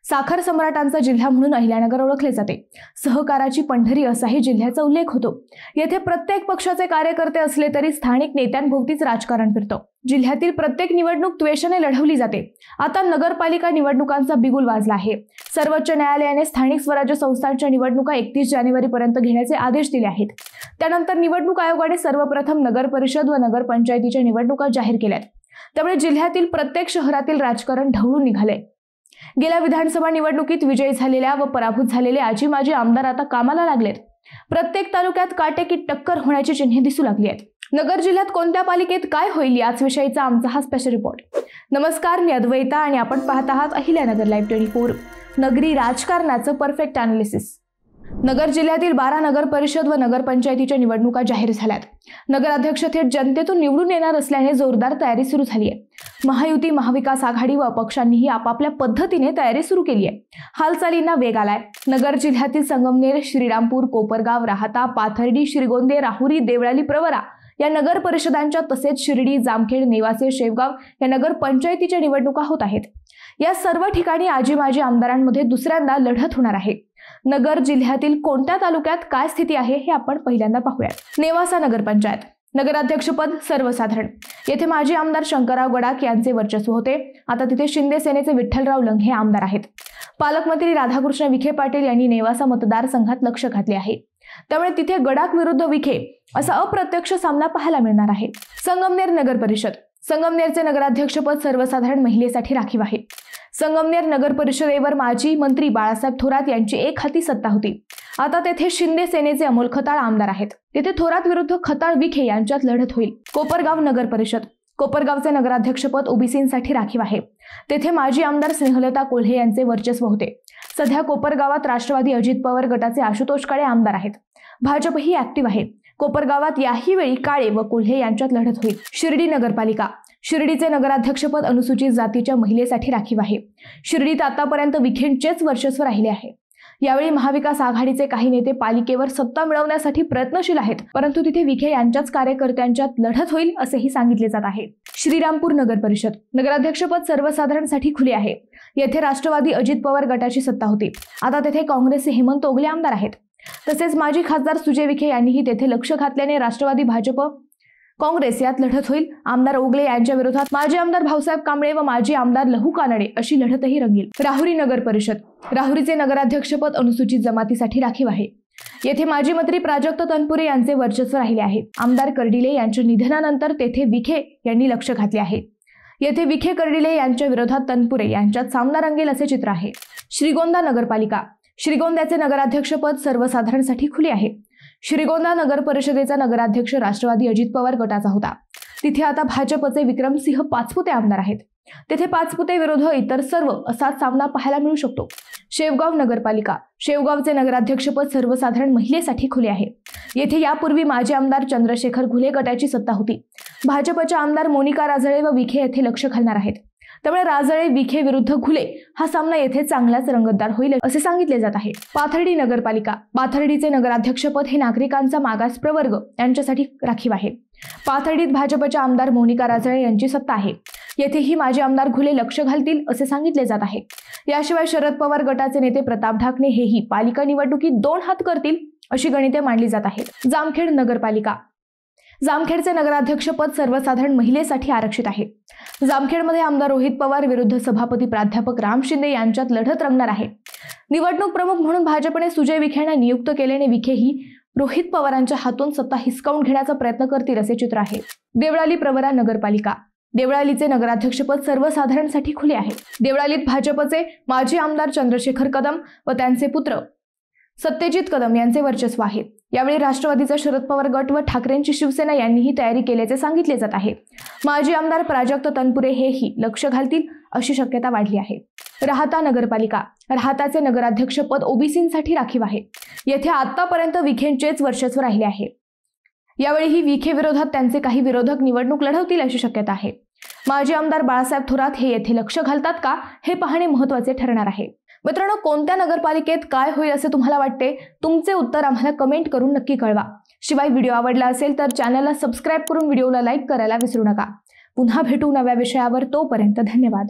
साखर सम्राटांचा जिल्हा म्हणून अहिल्यानगर ओळखले जाते। सहकाराची पंढरी असाही जिल्ह्याचा उल्लेख होतो। येथे प्रत्येक पक्षाचे कार्यकर्ते असले तरी स्थानिक नेत्यांभोवतीच राजकारण फिरतं। जिल्ह्यातील प्रत्येक निवडणूक द्वेषाने लढवली जाते। आता नगरपालिका निवडणुकांचा बिगुल वाजला आहे। सर्वोच्च न्यायालयाने स्थानिक स्वराज्य संस्थांच्या निवडणुका 31 जानेवारीपर्यंत घेण्याचे आदेश दिले आहेत। त्यानंतर निवडणूक आयोगाने सर्वप्रथम नगर परिषद व नगर पंचायतीच्या निवडणुका जाहीर केल्यात। त्यामुळे जिल्ह्यातील प्रत्येक शहरातील राजकारण ढवळून निघाले। गेल्या विधानसभा निवडणुकीत विजयी झालेल्या व पराभूत झालेले आजी माजी आमदार आता कामाला लागलेत। प्रत्येक तालुक्यात काटेकी टक्कर होण्याची चिन्हे दिसू लागली आहेत। नगर जिल्ह्यात कोणत्या पालिकेत काय होईल याच विषयीचा आमचा हा स्पेशल रिपोर्ट। नमस्कार, मी अद्वैता आणि आपण पाहत आहात अहिल्यानगर लाईव्ह 24। नगरी राजकारणाचं परफेक्ट अनालिसिस। नगर जिल्ह्यातील 12 नगर परिषद व नगर पंचायतीच्या निवडणुका जाहीर झाल्यात। नगराध्यक्ष थेट जनतेतून निवडून येणार असल्याने जोरदार तयारी सुरू झाली आहे। महायुती, महाविकास आघाडी व अपक्षांनीही आपापल्या पद्धतीने तयारी सुरू केली आहे। हालचालींना वेग आलाय। नगर जिल्ह्यातील संगमनेर, श्रीरामपूर, कोपरगाव, राहाता, पाथर्डी, श्रीगोंदे, राहुरी, देवळाली, प्रवरा या नगर परिषदांच्या तसेच शिर्डी, जामखेड, नेवासे, शेवगाव या नगर पंचायतीच्या निवडणुका होत आहेत। या सर्व ठिकाणी आजी माजी आमदारांमध्ये दुसऱ्यांदा लढत होणार आहे। नगर जिल्ह्यातील कोणत्या तालुक्यात काय स्थिती आहे हे आपण पहिल्यांदा पाहूयात। नेवासा नगरपंचायत नगराध्यक्षपद सर्वसाधारण। येथे माजी आमदार शंकरराव गडाख यांचे वर्चस्व होते। आता तिथे शिंदे सेनेचे विठ्ठलराव लंघे आमदार आहेत। पालकमंत्री राधाकृष्ण विखे पाटील यांनी नेवासा मतदारसंघात लक्ष घातले आहे। त्यामुळे तिथे गडाख विरुद्ध विखे असा अप्रत्यक्ष सामना पाहायला मिळणार आहे। संगमनेर नगर परिषद संगमनेरचे नगराध्यक्षपद सर्वसाधारण महिलेसाठी राखीव आहे। संगमनेर नगर परिषदेवर माजी मंत्री बाळासाहेब थोरात यांची एक हाती सत्ता होती। आता तेथे शिंदे सेनेचे अमोल खताळ आमदार आहेत। तेथे थोरात विरुद्ध खताळ विखे यांच्यात लढत होईल। कोपरगाव नगर परिषद कोपरगावचे नगराध्यक्षपद ओबीसींसाठी राखीव आहे। तेथे माजी आमदार स्नेहलता कोल्हे यांचे वर्चस्व होते। सध्या कोपरगावात राष्ट्रवादी अजित पवार गटाचे आशुतोष काळे आमदार आहेत। भाजपही ऍक्टिव्ह आहे। कोपरगावात याही वेळी काळे व कोल्हे यांच्यात लढत होईल। शिर्डी नगरपालिका शिर्डीचे नगराध्यक्षपद अनुसूचित जातीच्या महिलेसाठी राखीव आहे। शिर्डीत आतापर्यंत विखेंचेच वर्चस्व राहिले आहे। यावेळी महाविकास आघाडीचे काही नेते पालिकेवर सत्ता मिळवण्यासाठी प्रयत्नशील आहेत, परंतु तिथे विखे यांच्याच कार्यकर्त्यांच्यात लढत होईल असेही सांगितले जात आहे। श्रीरामपूर नगर परिषद नगराध्यक्षपद सर्वसाधारणसाठी खुले आहे। येथे राष्ट्रवादी अजित पवार गटाची सत्ता होती। आता तेथे काँग्रेसचे हेमंत ओगले आमदार आहेत। तसेच माजी खासदार सुजय विखे यांनीही तेथे लक्ष घातल्याने राष्ट्रवादी, भाजप, काँग्रेस यात लढत होईल। आमदार ओगले यांच्या विरोधात माजी आमदार भाऊसाहेब कांबळे व माजी आमदार लहू कानडे अशी लढतही रंगेल। राहुरी नगर परिषद राहुरीचे नगराध्यक्षपद अनुसूचित जमातीसाठी राखीव आहे। येथे माजी मंत्री प्राजक्त तनपुरे यांचे वर्चस्व राहिले आहे। आमदार कर्डिले यांच्या निधनानंतर तेथे विखे यांनी लक्ष घातले आहे। येथे विखे कर्डिले यांच्या विरोधात तनपुरे यांच्यात सामना रंगेल असे चित्र आहे। श्रीगोंदा नगरपालिका श्रीगोंद्याचे नगराध्यक्षपद सर्वसाधारणसाठी खुले आहे। श्रीगोंदा नगर परिषदेचा नगराध्यक्ष राष्ट्रवादी अजित पवार गटाचा होता। तिथे आता भाजपचे विक्रमसिंह पाचपुते आमदार आहेत। तेथे पाचपुते विरुद्ध इतर सर्व असाच सामना पाहायला मिळू शकतो। शेवगाव नगरपालिका शेवगावचे नगराध्यक्षपद सर्वसाधारण महिलेसाठी खुले आहे। येथे यापूर्वी माजी आमदार चंद्रशेखर घुले गटाची सत्ता होती। भाजपच्या आमदार मोनिका राजळे व विखे येथे लक्ष घालणार आहेत। त्यामुळे राजळे विखे विरुद्ध घुले हा सामना येथे चांगलाच रंगतदार होईल असे सांगितले जात आहे। पाथर्डी नगरपालिका पाथर्डीचे नगराध्यक्षपद हे नागरिकांचा मागास प्रवर्ग यांच्यासाठी राखीव आहे। पाथर्डीत भाजपच्या आमदार मोनिका राजळे यांची सत्ता आहे। येथेही माजी आमदार घुले लक्ष घालतील असे सांगितले जात आहे। याशिवाय शरद पवार गटाचे नेते प्रताप ढाकणे हेही पालिका निवडणुकीत 2 हात करतील अशी गणिते मांडली जात आहेत। जामखेड नगरपालिका जामखेडचे नगराध्यक्षपद सर्वसाधारण महिलेसाठी आरक्षित आहे। जामखेडमध्ये आमदार रोहित पवार विरुद्ध सभापती प्राध्यापक राम शिंदे यांच्यात लढत रंगणार आहे। निवडणूक प्रमुख म्हणून भाजपने सुजय विखे यांना नियुक्त केल्याने विखेही रोहित पवारांच्या हातून सत्ता हिसकावून घेण्याचा प्रयत्न करतील असे चित्र आहे। देवळाली प्रवरा नगरपालिका देवळालीचे नगराध्यक्षपद सर्वसाधारणसाठी खुले आहे। देवळालीत भाजपचे माजी आमदार चंद्रशेखर कदम व त्यांचे पुत्र सत्यजित कदम यांचे वर्चस्व आहे। यावेळी राष्ट्रवादीचा शरद पवार गट व ठाकरेंची शिवसेना यांनीही तयारी केल्याचे सांगितले जात आहे। माजी आमदार प्राजक्त तनपुरे हेही लक्ष घालतील अशी शक्यता वाढली आहे। राहाता नगरपालिका राहाताचे नगराध्यक्षपद ओबीसींसाठी राखीव आहे। येथे आतापर्यंत विखेंचेच वर्चस्व राहिले आहे। यावेळीही विखे विरोधात त्यांचे काही विरोधक निवडणूक लढवतील अशी शक्यता आहे। माजी आमदार बाळासाहेब थोरात हे येथे लक्ष घालतात का हे पाहणे महत्त्वाचे ठरणार आहे। मित्रांनो, कोणत्या नगरपालिकेत काय होईल असे तुम्हाला वाटते? तुमचे उत्तर आम्हाला कमेंट करून नक्की कळवा। शिवाय व्हिडिओ आवडला असेल तर चॅनलला सबस्क्राइब करून व्हिडिओला लाईक करायला विसरू नका। पुन्हा भेटू नव्या विषयावर, तोपर्यंत धन्यवाद।